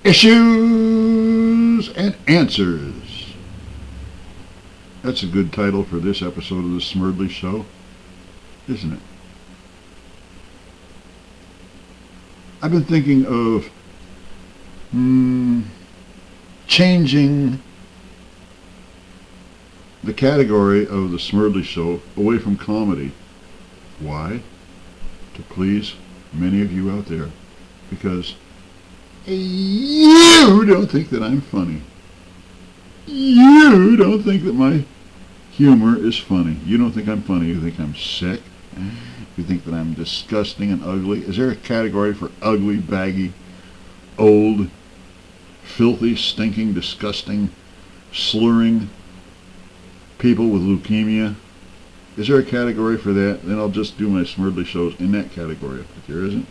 Issues and Answers. That's a good title for this episode of the Smerdley Show, isn't it? I've been thinking of changing the category of the Smerdley Show away from comedy. Why? To please many of you out there. Because you don't think that I'm funny. You don't think that my humor is funny. You don't think I'm funny. You think I'm sick. You think that I'm disgusting and ugly. Is there a category for ugly, baggy, old, filthy, stinking, disgusting, slurring people with leukemia? Is there a category for that? Then I'll just do my Smerdley shows in that category. If there isn't,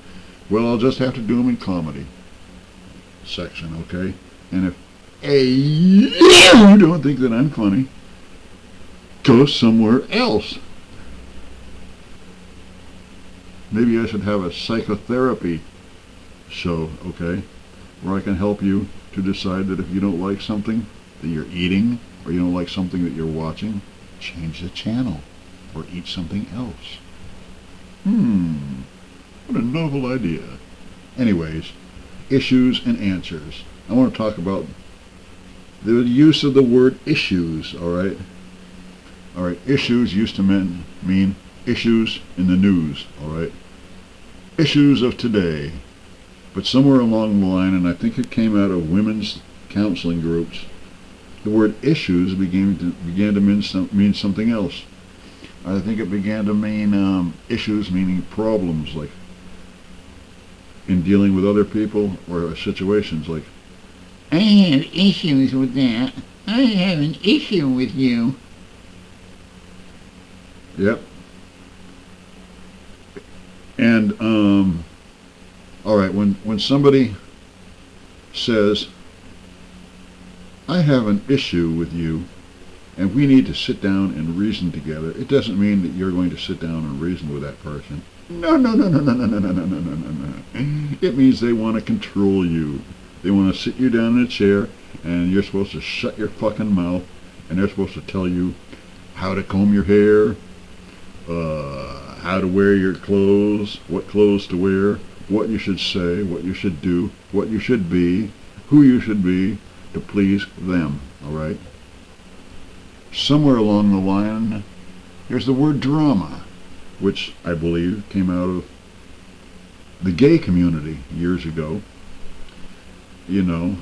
well, I'll just have to do them in comedy section, okay? And if you don't think that I'm funny, go somewhere else. Maybe I should have a psychotherapy show, okay, where I can help you to decide that if you don't like something that you're eating or you don't like something that you're watching, change the channel or eat something else. What a novel idea. Anyways, issues and answers. I want to talk about the use of the word issues, all right? All right, issues used to mean issues in the news, all right? Issues of today. But somewhere along the line, and I think it came out of women's counseling groups, the word issues began to mean something else. I think it began to mean issues meaning problems, like in dealing with other people or situations, like, I have issues with that. I have an issue with you. Yep. And all right, when somebody says, I have an issue with you and we need to sit down and reason together, it doesn't mean that you're going to sit down and reason with that person. No. It means they want to control you. They want to sit you down in a chair and you're supposed to shut your fucking mouth and they're supposed to tell you how to comb your hair, how to wear your clothes, what clothes to wear, what you should say, what you should do, what you should be, who you should be to please them, all right? Somewhere along the line, there's the word drama, which I believe came out of the gay community years ago, you know,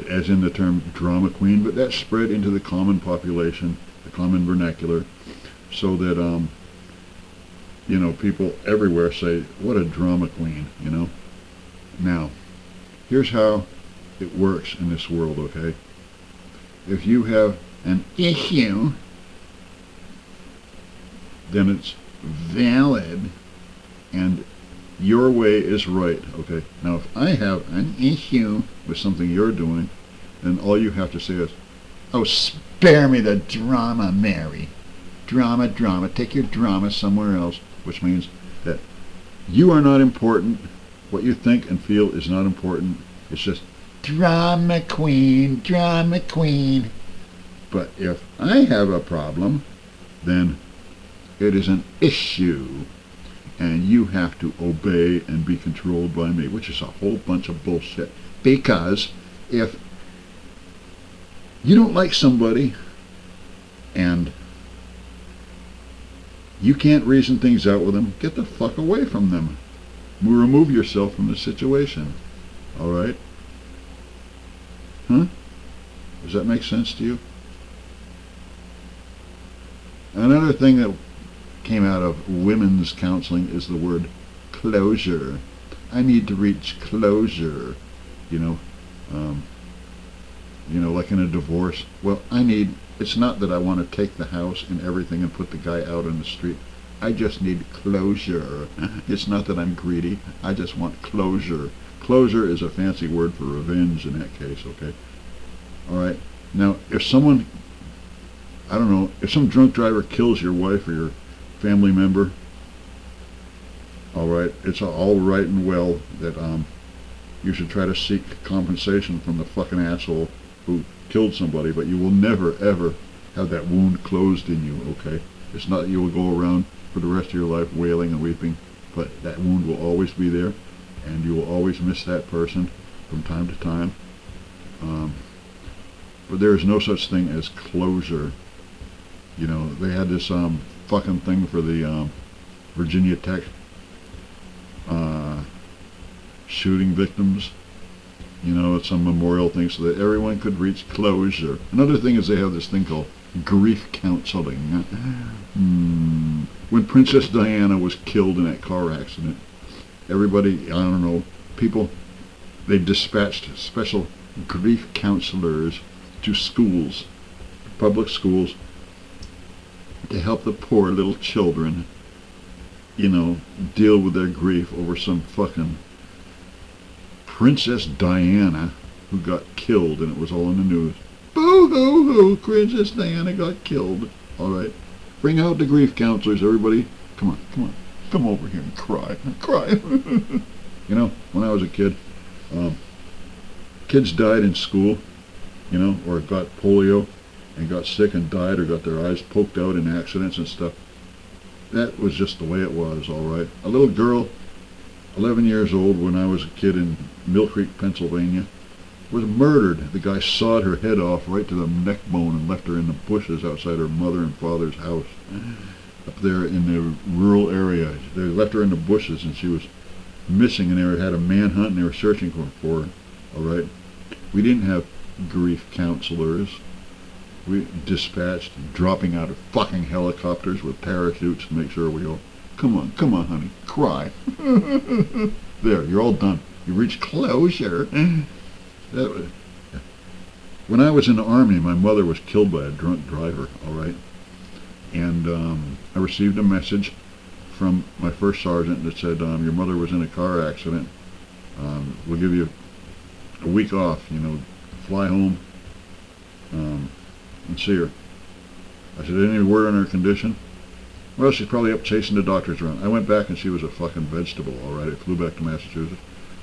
as in the term drama queen, but that spread into the common population, the common vernacular, so that you know, people everywhere say, what a drama queen, you know. Now, here's how it works in this world, okay? If you have an issue, then it's valid and your way is right, okay? Now, if I have an issue with something you're doing, then all you have to say is, oh, spare me the drama, Mary. Drama, take your drama somewhere else. Which means that you are not important. What you think and feel is not important. It's just drama queen. But if I have a problem, then it is an issue. And you have to obey and be controlled by me, which is a whole bunch of bullshit. Because if you don't like somebody and you can't reason things out with them, get the fuck away from them. Remove yourself from the situation. All right? Huh? Does that make sense to you? Another thing that came out of women's counseling is the word closure. I need to reach closure. You know, like in a divorce. Well, it's not that I want to take the house and everything and put the guy out on the street. I just need closure. It's not that I'm greedy. I just want closure. Closure is a fancy word for revenge in that case, okay? All right. Now, if someone, I don't know, if some drunk driver kills your wife or your family member, all right, it's all right and well that you should try to seek compensation from the fucking asshole who killed somebody, but you will never, ever have that wound closed in you, okay? It's not that you will go around for the rest of your life wailing and weeping, but that wound will always be there, and you will always miss that person from time to time. But there is no such thing as closure. You know, they had this fucking thing for the Virginia Tech shooting victims. You know, it's some memorial thing so that everyone could reach closure. Another thing is they have this thing called grief counseling. When Princess Diana was killed in that car accident, everybody, I don't know, people, they dispatched special grief counselors to schools, public schools, to help the poor little children, you know, deal with their grief over some fucking Princess Diana who got killed, and it was all in the news. Boo-hoo-hoo, Princess Diana got killed. All right, bring out the grief counselors, everybody. Come on, come on, come over here and cry, cry. You know, when I was a kid, kids died in school, you know, or got polio and got sick and died, or got their eyes poked out in accidents and stuff. That was just the way it was, all right. A little girl, 11 years old, when I was a kid in Mill Creek, Pennsylvania, was murdered. The guy sawed her head off right to the neck bone and left her in the bushes outside her mother and father's house up there in the rural area. They left her in the bushes, and she was missing, and they had a manhunt, and they were searching for her, all right. We didn't have grief counselors. We dispatched, dropping out of fucking helicopters with parachutes to make sure we all, come on, honey, cry. There, you're all done. You reached closure. When I was in the Army, my mother was killed by a drunk driver, all right? And I received a message from my first sergeant that said, your mother was in a car accident. We'll give you a week off, you know, fly home and see her. I said, any word on her condition? Well, she's probably up chasing the doctors around. I went back and she was a fucking vegetable, all right? I flew back to Massachusetts,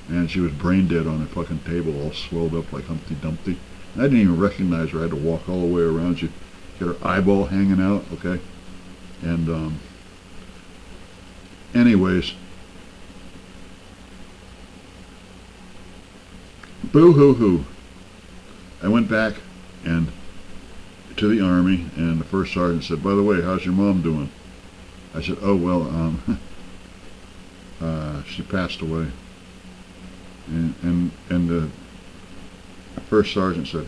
and she was brain dead on a fucking table, all swelled up like Humpty Dumpty. And I didn't even recognize her. I had to walk all the way around. She got her eyeball hanging out, okay? And anyways, boo-hoo-hoo. I went back and to the Army, and the first sergeant said, by the way, how's your mom doing? I said, oh, well, she passed away. And the first sergeant said,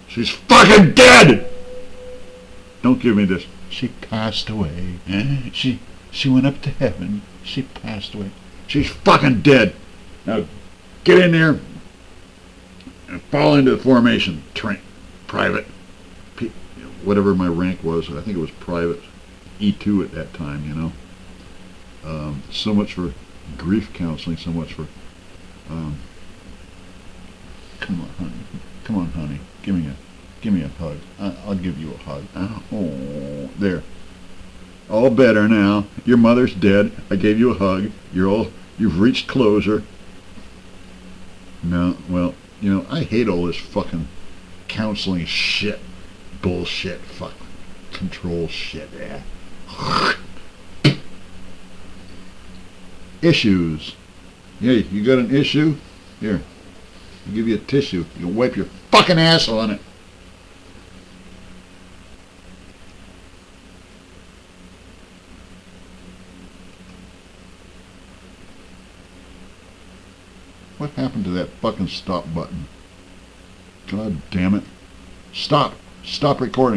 she's fucking dead! Don't give me this. She passed away. She went up to heaven. She passed away. She's fucking dead. Now, get in there and fall into the formation. Private. Whatever my rank was. I think it was private. E2 at that time, you know. So much for grief counseling. So much for... come on, honey. Give me a hug. I'll give you a hug. Oh, there. All better now. Your mother's dead. I gave you a hug. You've reached closure. No, well, you know, I hate all this fucking counseling shit, bullshit, fuck, control shit. Yeah. Issues. Yeah, you got an issue? Here, I'll give you a tissue. You can wipe your fucking ass on it. What happened to that fucking stop button? God damn it. Stop. Stop recording.